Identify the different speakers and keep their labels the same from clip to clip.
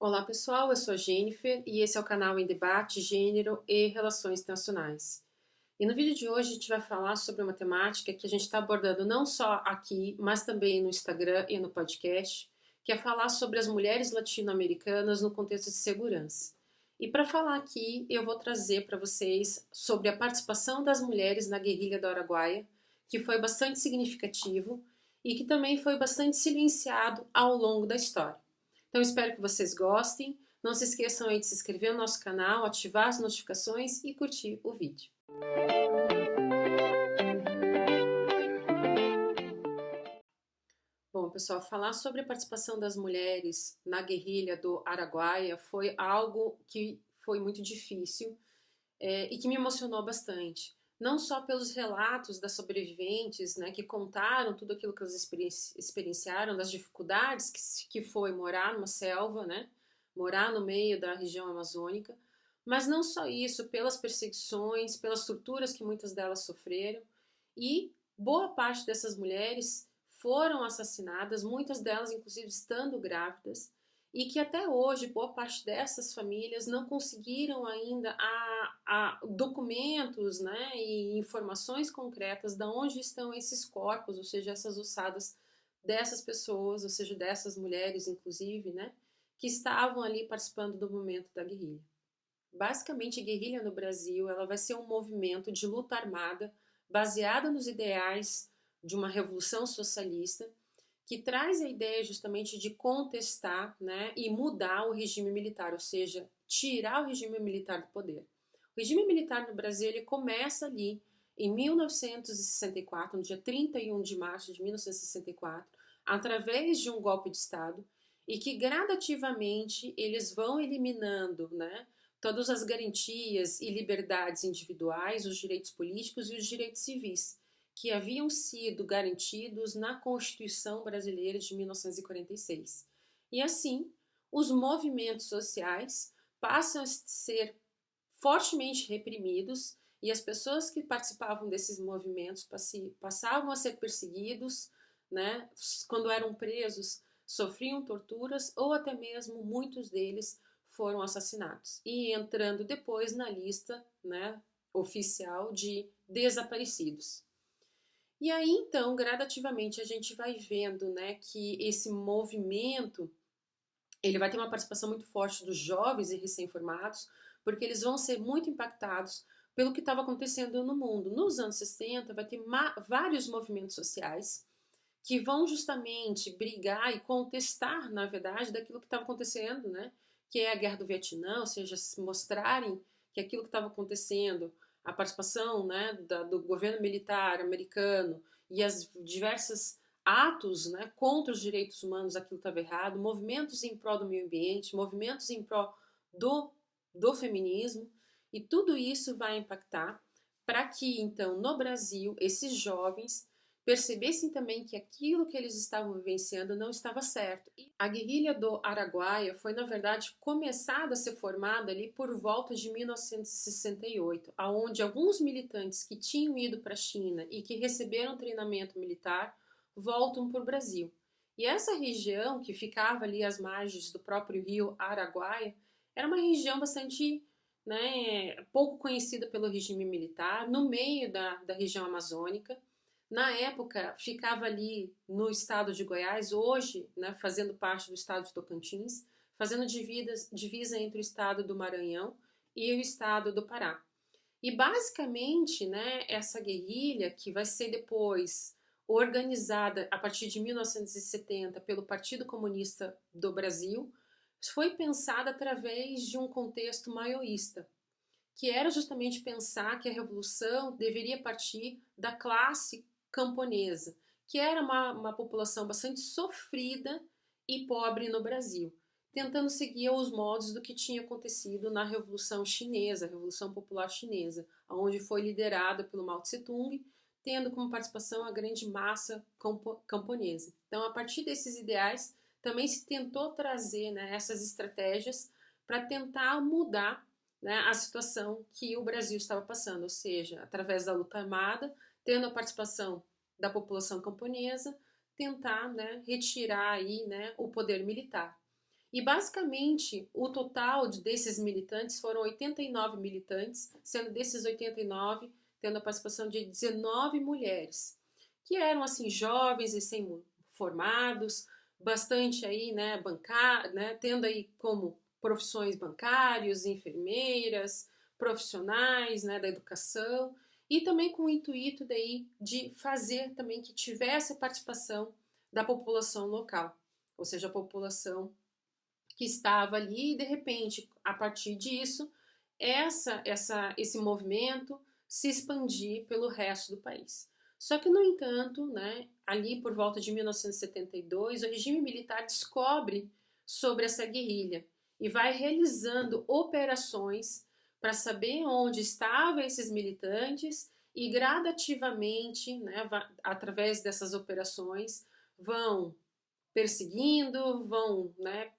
Speaker 1: Olá pessoal, eu sou a Jennifer e esse é o canal em debate, gênero e relações internacionais. E no vídeo de hoje a gente vai falar sobre uma temática que a gente está abordando não só aqui, mas também no Instagram e no podcast, que é falar sobre as mulheres latino-americanas no contexto de segurança. E para falar aqui, eu vou trazer para vocês sobre a participação das mulheres na guerrilha do Araguaia, que foi bastante significativo e que também foi bastante silenciado ao longo da história. Então espero que vocês gostem. Não se esqueçam aí de se inscrever no nosso canal, ativar as notificações e curtir o vídeo. Bom, pessoal, falar sobre a participação das mulheres na guerrilha do Araguaia foi algo que foi muito difícil e que me emocionou bastante. Não só pelos relatos das sobreviventes, né, que contaram tudo aquilo que elas experienciaram, das dificuldades que foi morar numa selva, né, morar no meio da região amazônica, mas não só isso, pelas perseguições, pelas torturas que muitas delas sofreram, e boa parte dessas mulheres foram assassinadas, muitas delas inclusive estando grávidas, e que até hoje boa parte dessas famílias não conseguiram ainda documentos, né, e informações concretas de onde estão esses corpos, ou seja, essas ossadas dessas pessoas, ou seja, dessas mulheres inclusive, né, que estavam ali participando do momento da guerrilha. Basicamente, a guerrilha no Brasil ela vai ser um movimento de luta armada baseada nos ideais de uma revolução socialista que traz a ideia justamente de contestar, né, e mudar o regime militar, ou seja, tirar o regime militar do poder. O regime militar no Brasil ele começa ali em 1964, no dia 31 de março de 1964, através de um golpe de Estado, e que gradativamente eles vão eliminando, né, todas as garantias e liberdades individuais, os direitos políticos e os direitos civis, que haviam sido garantidos na Constituição Brasileira de 1946. E assim, os movimentos sociais passam a ser fortemente reprimidos e as pessoas que participavam desses movimentos passavam a ser perseguidos, né? Quando eram presos, sofriam torturas ou até mesmo muitos deles foram assassinados e entrando depois na lista, né, oficial de desaparecidos. E aí, então, gradativamente, a gente vai vendo, né, que esse movimento, ele vai ter uma participação muito forte dos jovens e recém-formados, porque eles vão ser muito impactados pelo que estava acontecendo no mundo. Nos anos 60, vai ter vários movimentos sociais que vão justamente brigar e contestar, na verdade, daquilo que estava acontecendo, né? Que é a Guerra do Vietnã, ou seja, mostrarem que aquilo que estava acontecendo, a participação, né, do governo militar americano e as diversas atos, né, contra os direitos humanos, aquilo estava errado, movimentos em prol do meio ambiente, movimentos em prol do, do feminismo, e tudo isso vai impactar para que, então, no Brasil, esses jovens percebessem também que aquilo que eles estavam vivenciando não estava certo. E a guerrilha do Araguaia foi, na verdade, começada a ser formada ali por volta de 1968, aonde alguns militantes que tinham ido para a China e que receberam treinamento militar voltam para o Brasil. E essa região, que ficava ali às margens do próprio rio Araguaia, era uma região bastante, né, pouco conhecida pelo regime militar, no meio da região amazônica. Na época, ficava ali no estado de Goiás, hoje, né, fazendo parte do estado de Tocantins, fazendo divisa entre o estado do Maranhão e o estado do Pará. E basicamente, né, essa guerrilha, que vai ser depois organizada a partir de 1970 pelo Partido Comunista do Brasil, foi pensada através de um contexto maoísta, que era justamente pensar que a revolução deveria partir da classe camponesa, que era uma população bastante sofrida e pobre no Brasil, tentando seguir os moldes do que tinha acontecido na Revolução Chinesa, a Revolução Popular Chinesa, onde foi liderada pelo Mao Tse-tung, tendo como participação a grande massa camponesa. Então, a partir desses ideais, também se tentou trazer, né, essas estratégias para tentar mudar, né, a situação que o Brasil estava passando, ou seja, através da luta armada, tendo a participação da população camponesa, tentar, né, retirar aí, né, o poder militar. E basicamente o total desses militantes foram 89 militantes, sendo desses 89 tendo a participação de 19 mulheres, que eram assim jovens e recém-formados, bastante aí, né, tendo aí como profissões bancários, enfermeiras, profissionais, né, da educação, e também com o intuito daí de fazer também que tivesse a participação da população local, ou seja, a população que estava ali e de repente, a partir disso, esse movimento se expandir pelo resto do país. Só que, no entanto, né, ali por volta de 1972, o regime militar descobre sobre essa guerrilha e vai realizando operações para saber onde estavam esses militantes e gradativamente, né, através dessas operações, vão perseguindo, vão, né,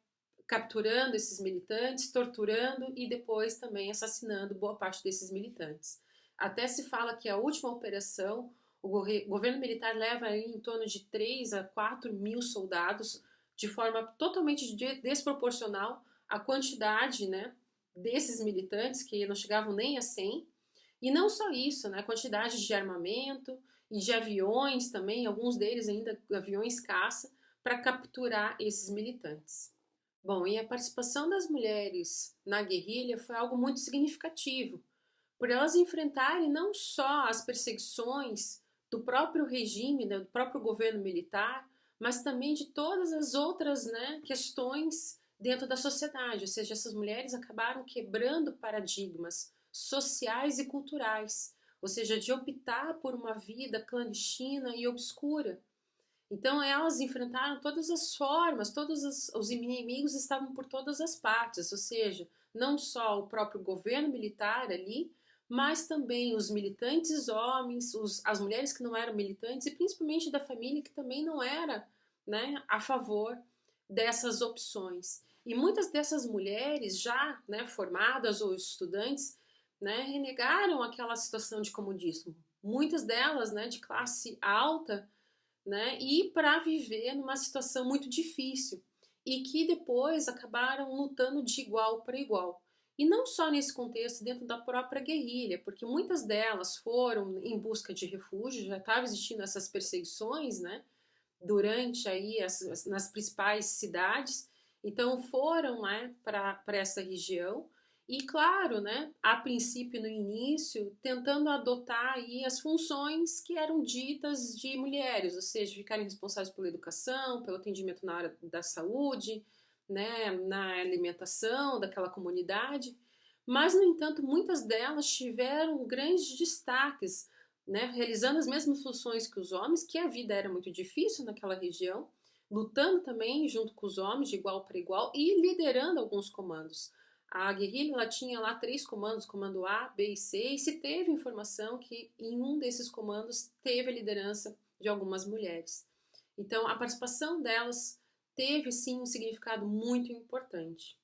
Speaker 1: capturando esses militantes, torturando e depois também assassinando boa parte desses militantes. Até se fala que a última operação, o governo militar leva aí em torno de 3 a 4 mil soldados, de forma totalmente desproporcional à quantidade, né, desses militantes, que não chegavam nem a 100. E não só isso, né, a quantidade de armamento e de aviões também, alguns deles ainda aviões caça, para capturar esses militantes. Bom, e a participação das mulheres na guerrilha foi algo muito significativo, por elas enfrentarem não só as perseguições do próprio regime, né, do próprio governo militar, mas também de todas as outras, né, questões dentro da sociedade. Ou seja, essas mulheres acabaram quebrando paradigmas sociais e culturais, ou seja, de optar por uma vida clandestina e obscura. Então elas enfrentaram todas as formas, os inimigos estavam por todas as partes, ou seja, não só o próprio governo militar ali, mas também os militantes homens, as mulheres que não eram militantes e principalmente da família que também não era, né, a favor dessas opções. E muitas dessas mulheres já, né, formadas ou estudantes, né, renegaram aquela situação de comodismo. Muitas delas, né, de classe alta, né, e para viver numa situação muito difícil e que depois acabaram lutando de igual para igual. E não só nesse contexto, dentro da própria guerrilha, porque muitas delas foram em busca de refúgio, já estava existindo essas perseguições, né, durante aí nas principais cidades, então foram, né, para essa região e claro, né, a princípio no início, tentando adotar aí as funções que eram ditas de mulheres, ou seja, ficarem responsáveis pela educação, pelo atendimento na área da saúde, né, na alimentação daquela comunidade, mas no entanto muitas delas tiveram grandes destaques, né, realizando as mesmas funções que os homens, que a vida era muito difícil naquela região, lutando também junto com os homens de igual para igual e liderando alguns comandos. A guerrilha ela tinha lá 3 comandos, comando A, B e C, e se teve informação que em um desses comandos teve a liderança de algumas mulheres. Então, a participação delas teve sim um significado muito importante.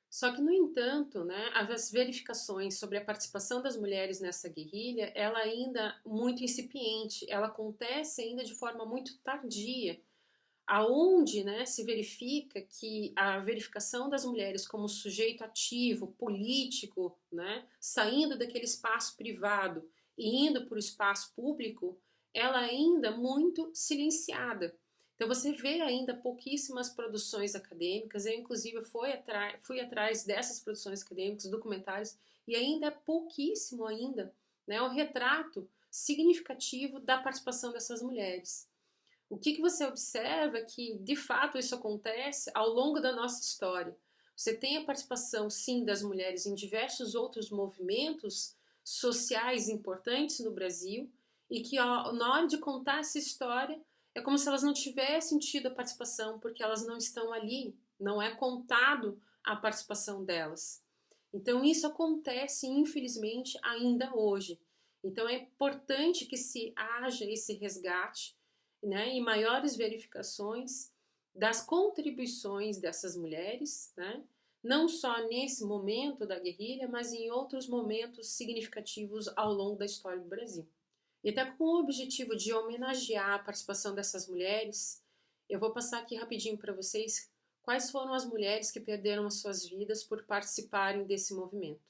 Speaker 1: Só que, no entanto, né, as verificações sobre a participação das mulheres nessa guerrilha, ela ainda muito incipiente, ela acontece ainda de forma muito tardia, aonde, né, se verifica que a verificação das mulheres como sujeito ativo, político, né, saindo daquele espaço privado e indo para o espaço público, ela ainda muito silenciada. Então você vê ainda pouquíssimas produções acadêmicas, eu inclusive fui atrás dessas produções acadêmicas, documentários, e ainda é pouquíssimo ainda, né, o retrato significativo da participação dessas mulheres. O que você observa é que, de fato, isso acontece ao longo da nossa história. Você tem a participação, sim, das mulheres em diversos outros movimentos sociais importantes no Brasil e que, na hora de contar essa história, é como se elas não tivessem tido a participação porque elas não estão ali, não é contado a participação delas. Então, isso acontece, infelizmente, ainda hoje. Então, é importante que se haja esse resgate, né, e maiores verificações das contribuições dessas mulheres, né, não só nesse momento da guerrilha, mas em outros momentos significativos ao longo da história do Brasil. E até com o objetivo de homenagear a participação dessas mulheres, eu vou passar aqui rapidinho para vocês Quais foram as mulheres que perderam as suas vidas por participarem desse movimento?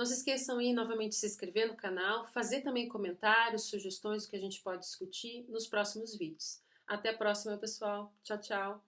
Speaker 1: Não se esqueçam aí novamente de se inscrever no canal, fazer também comentários, sugestões do que a gente pode discutir nos próximos vídeos. Até a próxima, pessoal. Tchau, tchau.